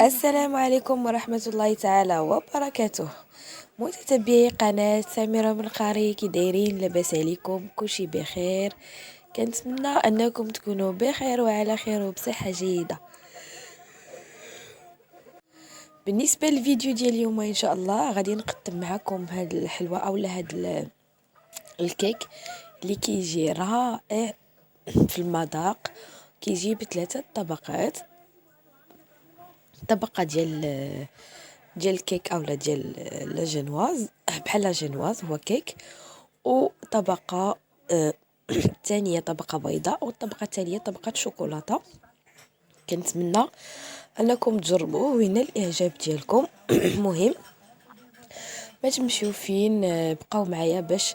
السلام عليكم ورحمة الله تعالى وبركاته. متتبعي قناة سميرة بن قاري، كي دايرين؟ لاباس عليكم؟ كلشي بخير؟ كنتمنى انكم تكونوا بخير وعلى خير وبصحة جيدة. بالنسبة للفيديو ديال اليوم ان شاء الله غادي نقدم معكم هاد الحلوى اولا هاد الكيك اللي كيجي رائع في المذاق. كيجي بثلاثة طبقات، طبقة ديال الكيك اولا ديال لا جنواز، بحال لا جنواز هو كيك، وطبقه الثانيه طبقه بيضاء، والطبقه الثانيه طبقه شوكولاته. كنتمنى انكم تجربوه وينال الاعجاب ديالكم. مهم ما تمشيو فين، بقاو معايا باش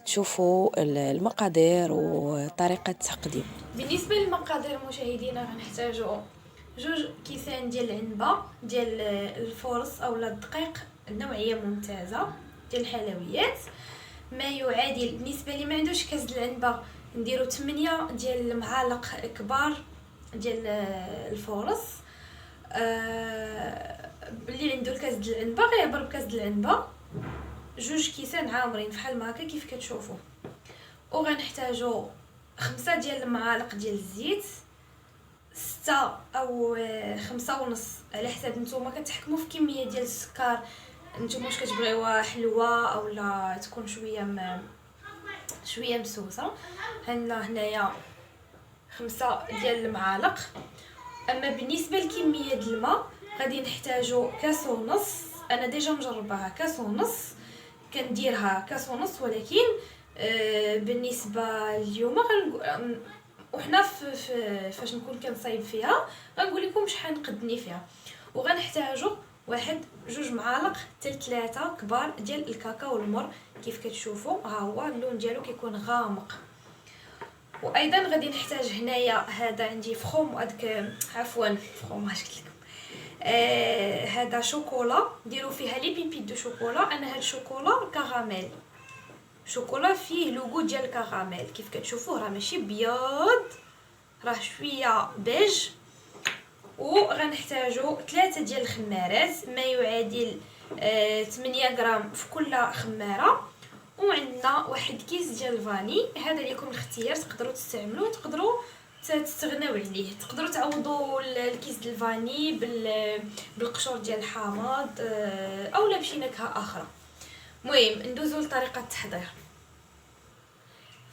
تشوفوا المقادير وطريقه التقديم. بالنسبه للمقادير مشاهدينا غنحتاجوا 2 كيسان ديال العنبه ديال الفورص اولا الدقيق نوعيه ممتازه ديال الحلويات، ما يعادل بالنسبه لي ما عندوش كاس العنبه نديرو 8 ديال المعالق كبار ديال الفورص. اللي عنده الكاس ديال العنبه غيعبر بكاس ديال العنبه، 2 كيسان عامرين فحال ما هكا كيف كتشوفوا. وغنحتاجوا 5 ديال المعالق ديال الزيت، 6 او 5.5 على حساب نتوما كتحكموا في كميه ديال السكر. نتوما واش كتبغيوها حلوه اولا تكون شويه مسوسه. هنايا 5 ديال المعالق. اما بالنسبه لكميه ديال الماء غادي نحتاجوا كاس ونص. انا ديجا مجرباها كاس ونص، كنديرها كاس ونص، ولكن بالنسبه اليوم وحنا فاش نكون كنصايب فيها غنقول لكم شحال نقدني فيها. وغنحتاجوا 1-2 معالق حتى 3 كبار ديال الكاكاو المر. كيف كتشوفوا ها هو اللون ديالو كيكون غامق. وايضا غادي نحتاج هنايا هذا عندي فروماج قلت لكم. هذا شوكولا، ديروا فيها لي بيبيت دو شوكولا. انا هاد الشوكولا كراميل، شوكولا فيه لوغو ديال الكراميل. كيف كتشوفوه راه ماشي بيض، راه شويه بيج. وغنحتاجوا 3 ديال الخمارات ما يعادل 8 غرام في كل خماره. وعندنا 1 كيس ديال الفاني. هذا ليكم الاختيار، تقدروا تستعملوه، تقدروا تستغناو عليه، تقدروا تعوضوا الكيس ديال الفاني بالقشور ديال الحامض اولا بشي نكهه اخرى. المهم ندوزو لطريقه التحضير.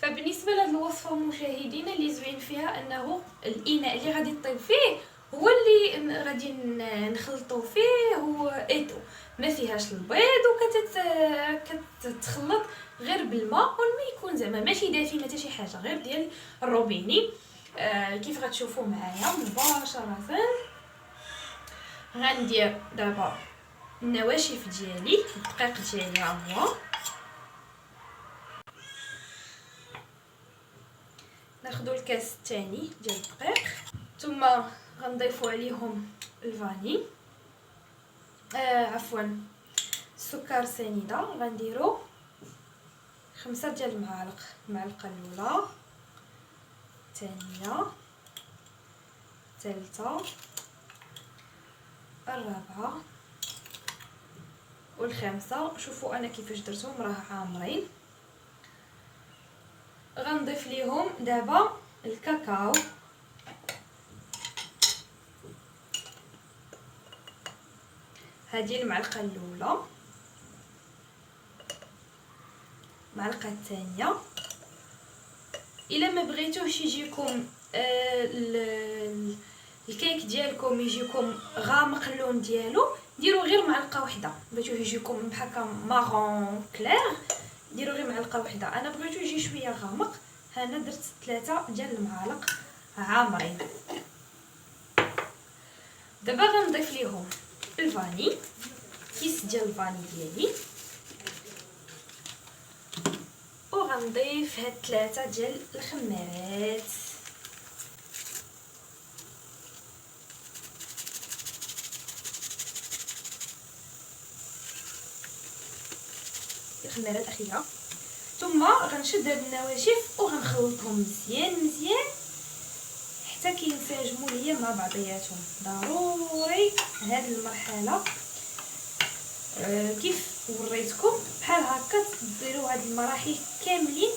فبالنسبه لهاد الوصفه مشاهدينا اللي زوين فيها انه الاناء اللي غادي طيب فيه هو اللي غادي نخلطوا فيه، هو ايتو ما فيهاش البيض، كتخلط غير بالماء، والماء يكون زعما ماشي دافي ما حتى شي حاجه، غير ديال الروبيني. كيف غتشوفوا معايا مباشره غندير دابا النواشف ديالي، الدقيق ديالي ها هو. ناخذوا الكاس الثاني ديال الدقيق، ثم غنضيفوا عليهم الفاني، السكر سنيده. غنديروا 5 ديال المعالق، المعلقه الاولى، الثانيه، الثالثه، الرابعه والخامسه. شوفوا انا كيفاش درتهم راه عامرين. غنضيف ليهم دابا الكاكاو، هذه المعلقه الاولى، المعلقه الثانيه. الا ما بغيتوش يجيكم الكيك ديالكم يجيكم غامق اللون ديالو، ديروا غير معلقه واحده. بغيتوه يجيكم بحال مارون كلير ديروا غير معلقه واحده. انا بغيتو يجي شويه غامق، هنا درت 3 ديال المعالق عامرين. دابا غنضيف ليهم الفاني، كيس ديال الفاني ديالي، وغنضيف هاد 3 ديال الخمارات. الخماره الاخيره. ثم غنشد هاد النواشف وغنخلطهم مزيان حتى كينسجموا ليا مع بعضياتهم. ضروري هاد المرحله كيف وريتكم بحال هكا ديروا هاد المراحل كاملين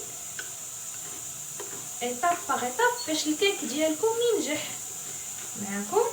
ايطاب باغ ايطاب باش الكيك ديالكم ينجح معكم.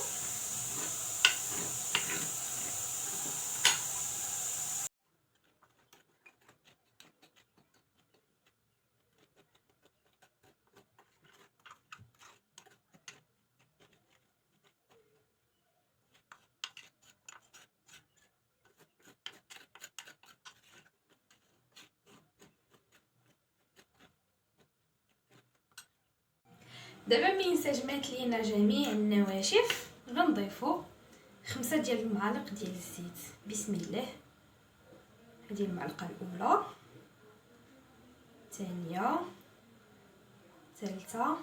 دابا من انسجمات لينا جميع النواشف غنضيفو 5 ديال المعالق ديال الزيت. بسم الله. هذه المعلقه الاولى، الثانيه، الثالثه،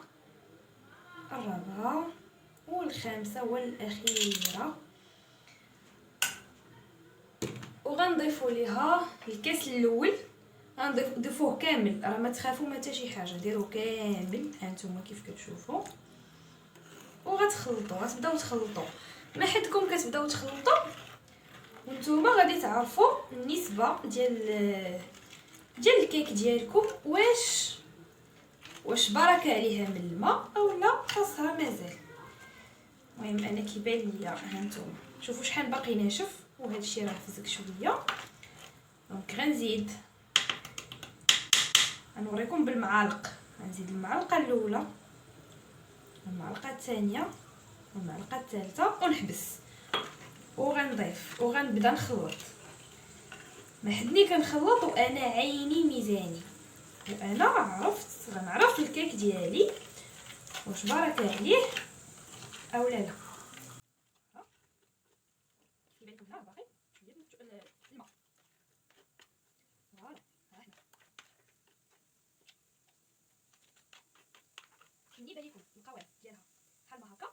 الرابعه والخامسه والاخيره. وغنضيفوا ليها الكاس الاول، غنضيفوه كامل، راه ما تخافوا ما حتى شي حاجه، ديروه كامل هانتوما كيف كتشوفوا. وغتخلطوا، غتبداو تخلطوا ما حدكم كتبداو تخلطوا، وانتوما غادي تعرفوا النسبه ديال الكيك ديالكم، واش بركه عليها من الماء اولا خاصها مازال. المهم انا كيبان ليا هانتوما شوفوا شحال باقي ناشف، وهذا الشيء راه فزك شويه. دونك غنزيد، غنوريكم بالمعالق. غنزيد المعلقه الاولى، المعلقه الثانيه، والمعلقه الثالثه، ونحبس وغنضيف وغنبدا نخلط. ما حدني كنخلط وانا عيني ميزاني، وانا غنعرف الكيك ديالي واش بركه عليه اولا لا. بالنسبه لكم القوام ديالها بحال ما هكا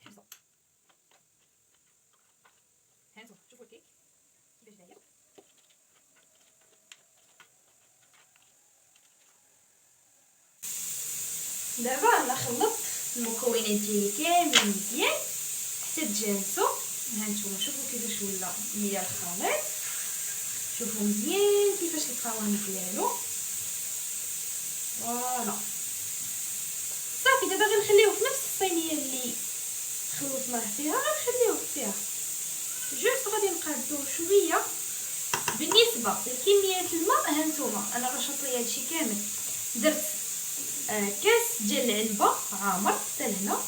حبسوا. هانتو شوفوا الكيك كيفاش داير. دابا انا خلطت المكونات ديالي كامل مزيان حتى تجانسوا. هانتوما شوفوا كيفاش ولا ليا الخليط، شوفوا مزيان كيفاش القوام ديالو. فوالا صافي. دابا غنخليوه في نفس الصينيه اللي خلطناه فيها، غنخليوه فيها جوست غادي نقادو شويه. بالنسبه لكميه الماء هانتوما انا راه شاطريه هادشي كامل، درت كاس ديال العنبه عامر حتى لهنا،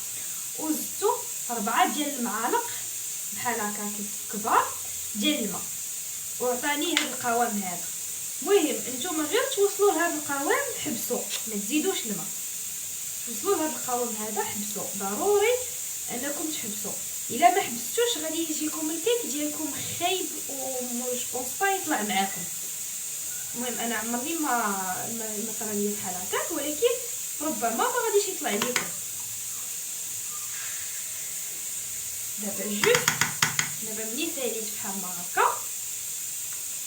وزدتو 4 ديال المعالق بحال هكا كبار ديال الماء، وعطاني هذا القوام هذا. المهم نتوما غير توصلوا لهذا القوام، حبسوا ما تزيدوش الماء، توصلوا لهذا القوام هذا حبسوا. ضروري انكم تحبسوا، الا ما حبستوش غادي يجيكم الكيك ديالكم خايب ومش بونس با يطلع معاكم. المهم انا عمرني ما طرا لي بحال هكاك، ولكن ربما ما غاديش يطلع ليكم. دابا ملي ساليت بحال ما هكا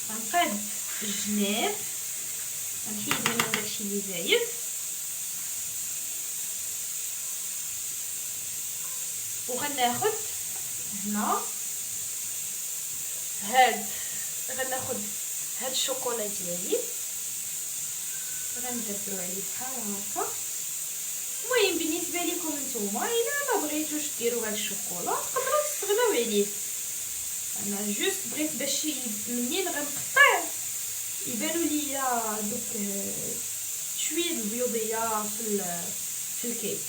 غنقاد الجناب، غنحيد منه داكشي اللي زايد، وغناخد هنا غناخد هاد الشوكولا ديالي غندبرو عليه بحال هكا. المهم بالنسبه لكم نتوما الا ما بغيتوش ديروا هاد الشوكولا تقدروا تستغناو عليه. انا جوست بغيت باش منين غنقطع يبانوا ليا دوك شويه البيضيه في الكيك.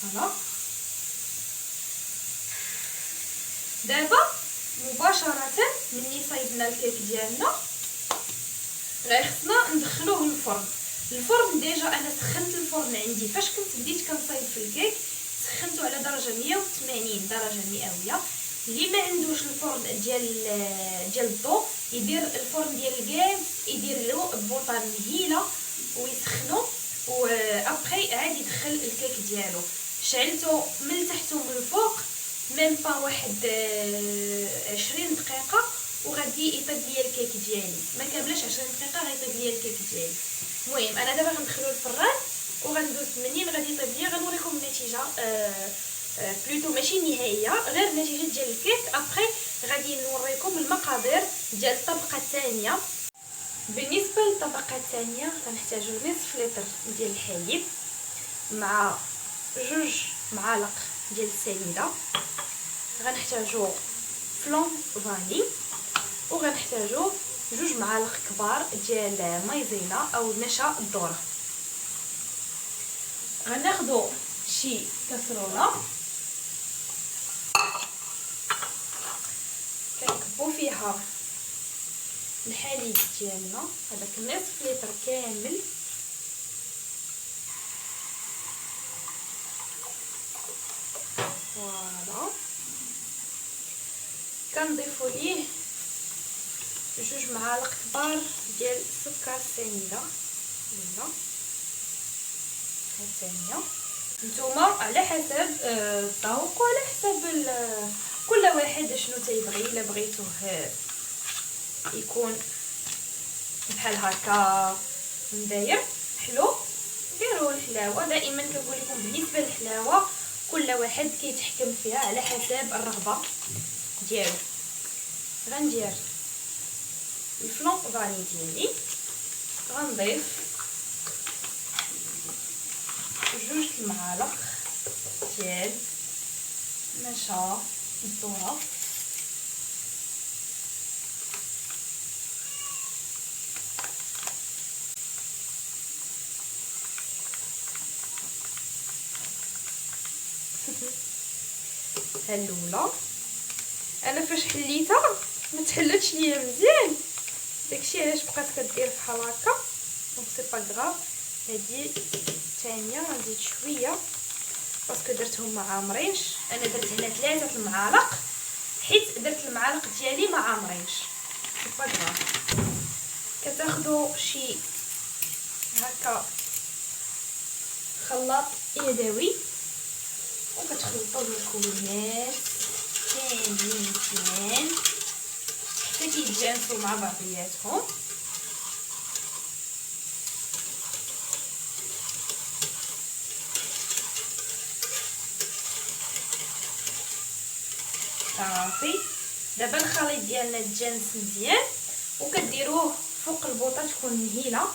فوالا دابا مباشره مني صايبنا الكيك ديالنا راه خصنا ندخلوه للفرن. الفرن ديجا انا سخنت الفرن عندي فاش كنت بديت كنصايب في الكيك، سخنته على درجه 180 درجه مئويه. اللي ما عندوش الفرن ديال الضو يدير الفرن ديال الغاز، يدير له بوطه مهيله ويسخنو، وابخي عاد يدخل الكيك ديالو. شعلته من التحت ومن الفوق ميم با واحد 20 دقيقه وغادي يطيب ليا الكيك ديالي. ما كاملاش 20 دقيقه غيطيب ليا الكيك ديالي. المهم انا دابا غندخلو الفران وغندوز منين غادي يطيب ليا غنوريكم النتيجه. بلوتو ماشي النهائيه، غير النتيجه ديال الكيك. ابري غادي نوريكم المقادير ديال الطبقه الثانيه. بالنسبه للطبقه الثانيه غنحتاجو نصف لتر ديال الحليب مع 2 معالق ديال السنيده، غنحتاجو فلون فاني، وغنحتاجو 2 معالق كبار ديال مايزينا او نشا الذره. غناخدو شي كاسرونه كنكبو فيها الحليب ديالنا، هذاك نصف لتر كامل. فوالا كنضيفو ليه 2 معالق كبار ديال السكر سنيده ولا ثانيه، نتوما على حسب الذوق وعلى حسب كل واحد شنو تيبغي. الا بغيتوه يكون بحال هكا مداير حلو ديروا الحلاوه. دائما كنقول لكم بالنسبه للحلاوه كل واحد كيتحكم فيها على حسب الرغبه ديالو. غندير الفلون فاني ديالي، غنضيف 2 المعالق ديال نشا الذره، الاولى. انا فاش حليتها ما تحلتش ليا مزيان، داكشي علاش بقات كدير بحال هكا، دونك سي با غراف. هادي الثانيه غنزيد شويه باسكو درتهم ما عامرينش. انا درت هنا 3 المعالق حيت درت المعالق ديالي ما عامرينش، سي با غراف. كتاخذوا شي هكا خلاط يدوي وكتخلطوا المكونات كاملين مزيان حتى كيتجانسوا مع بعضياتهم. صافي دابا الخليط ديالنا تجانس مزيان وكديروه فوق البوطه تكون مهيله.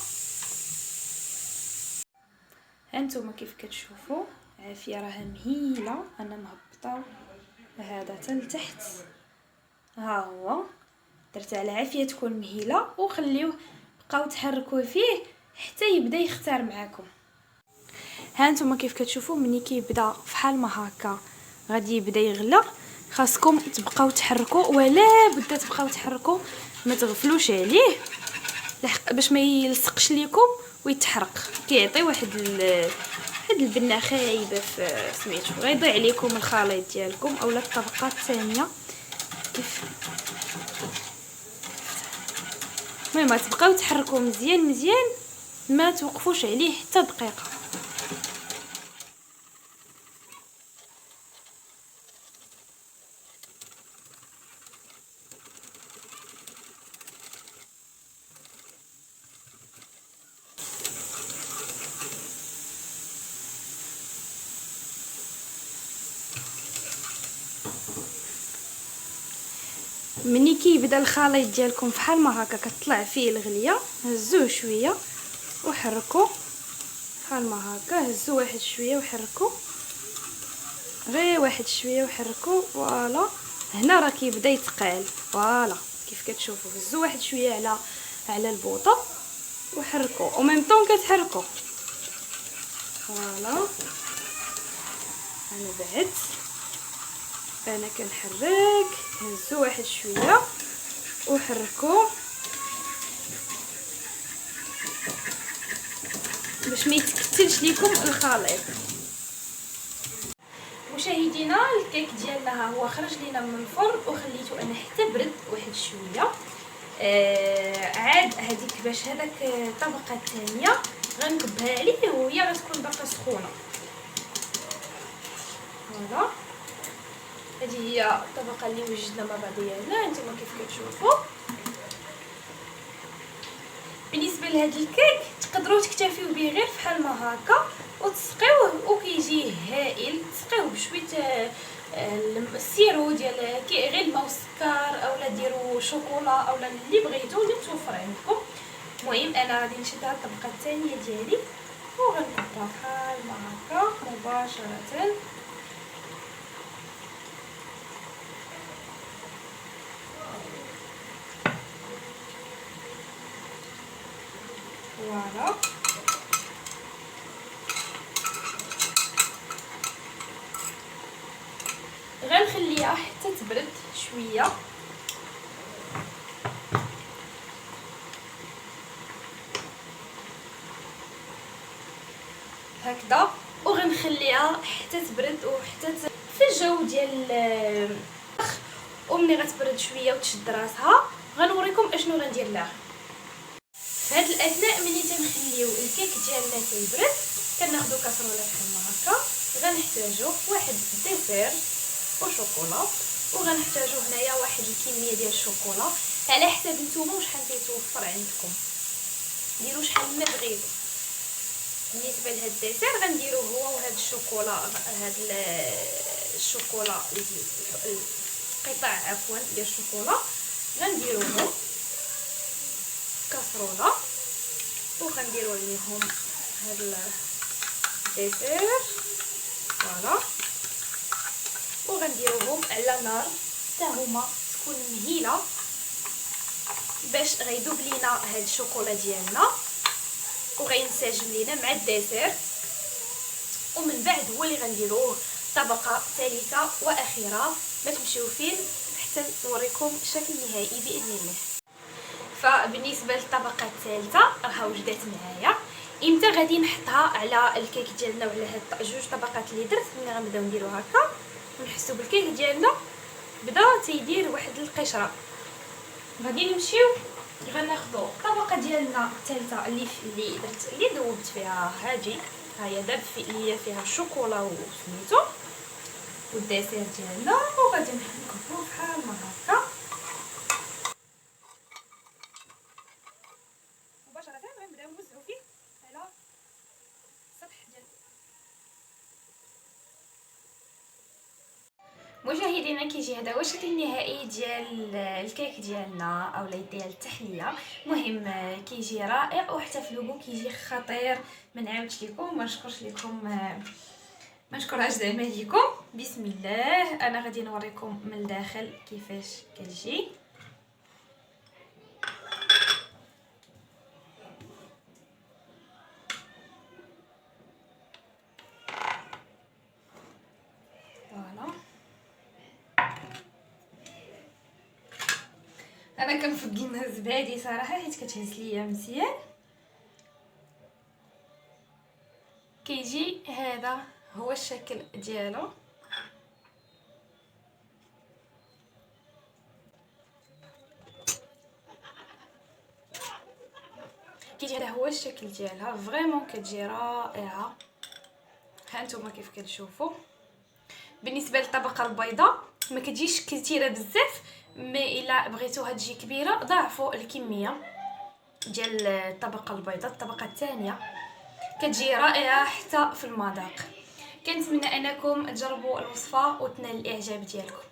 هانتوما كيف كتشوفوا عافيه راها مهيله، انا مهبطه هذا حتى لتحت، ها هو درت على عافيه تكون مهيله. وخليوه بقاو تحركوا فيه حتى يبدا يختار معاكم. هانتوما كيف كتشوفوا ملي كيبدا فحال ما هكا غادي يبدا يغلى، خاصكم تبقاو تحركوا، ولا بدا تبقاو تحركوا ما تغفلوش عليه باش ما يلصقش ليكم ويتحرق. كيعطي واحد البنه خايبه في سميتو، غيضيع عليكم الخليط ديالكم اولا الطبقه الثانيه. كيف المهم تبقاو تحركوا مزيان ما توقفوش عليه حتى دقيقه. مني كيبدا الخليط ديالكم فحال ما هكا كتطلع فيه الغليه، هزوه شويه وحركوا بحال ما هكا، هزوا واحد شويه وحركوا، غير واحد شويه وحركوا. فوالا هنا راه كيبدا يتقال. فوالا كيف كتشوفوا هزوا واحد شويه على البوطه وحركوا او ميم طون كتحركوا. فوالا انا بعد انا كنحرك، هزوا واحد شويه وحركوا باش ما يتكتلش لكم الخليط. مشاهدينا الكيك ديالنا ها هو خرج لينا من الفرن وخليته انا حتى برد واحد شويه. عاد هذيك باش هذاك الطبقه الثانيه غنكبها عليه وهي غتكون باقا سخونه. فوالا هذه هي الطبقه اللي وجدنا مع بعضياتنا، نتوما كيف كتشوفوا. بالنسبه لهذا الكيك تقدروا تكتفيو به غير فحال ما هكا وتسقيوه وكيجي هائل. تسقيوه بشويه السيرو ديال غير الماء والسكر، اولا ديروا شوكولا اولا اللي بغيتو اللي متوفر عندكم. المهم انا غادي نشد هاد الطبقه الثانيه ديالي وغنحطها بحال ما هكا مباشره. فوالا غنخليها حتى تبرد شويه هكذا، وغنخليها حتى تبرد وحتى في الجو ديال ومني غتبرد شويه وتشد راسها غنوريكم اشنو غندير لها. في هذا الاثناء ملي تنخليو الكيك ديالنا تيبرد كناخذوا كاسرونه بحال ما هكا، غنحتاجو واحد ديسير وشوكولا، وغنحتاجو هنايا واحد الكميه ديال الشوكولا على حساب نتوما شحال كيتوفر عندكم، ديروا شحال ما بغيتو. بالنسبه لهاد الديسير غنديرو هو وهاد الشوكولا، هاد الشوكولا القطع عفوا ديال الشوكولا غنديروهم كاسرونه وغنديرو عليهم هاد الديسير فوالا، وغنديروهم على نار حتى هما تكون مهيله باش غيذوب لينا هاد الشوكولا ديالنا وغينسجم لينا مع الديسير. ومن بعد هو اللي غنديروه طبقه ثالثه واخيره، ما تمشيو فين حتى نوريكم الشكل النهائي باذن الله. فبالنسبه للطبقه الثالثه راها وجدات معايا. امتى غادي نحطها على الكيك ديالنا وعلى هاد جوج طبقات اللي درت؟ ملي غنبداو نديرو هكا ونحسوا بالكيك ديالنا بدا تيدير واحد القشره، غادي نمشيو غناخذوا الطبقه ديالنا الثالثه اللي درت اللي ذوبت فيها هاجي، ها هي داب اللي فيها الشوكولا وسميتو والديسير ديالنا، وغادي نكبوه بحال ما هكا مباشره. غنبداو نوزعو فيه على السطح ديال مشاهدينا. كيجي هذا هو الشكل النهائي ديال الكيك ديالنا اولا ديال التحليه. المهم كيجي رائع واحتفلوا به كيجي خطير. ما نعاودش لكم، ما نشكرش لكم، ما نشكرهاش زعما ليكم. بسم الله، انا غادي نوريكم من الداخل كيفاش كتجي. فوالا انا كنفضل نهز بهادي صراحه حيت كتهز ليا مزيان. كيجي هذا هو الشكل ديالو. كيجي هذا هو الشكل ديالها، فريمون كتجي رائعه. ها نتوما كيف كتشوفوا. بالنسبه للطبقه البيضاء ما كتجيش كثيره بزاف، مي الا بغيتوها تجي كبيره ضاعفوا الكميه ديال الطبقه البيضاء. الطبقه الثانيه كتجي رائعه حتى في المذاق. كنتمنى انكم تجربوا الوصفه وتنال الاعجاب ديالكم.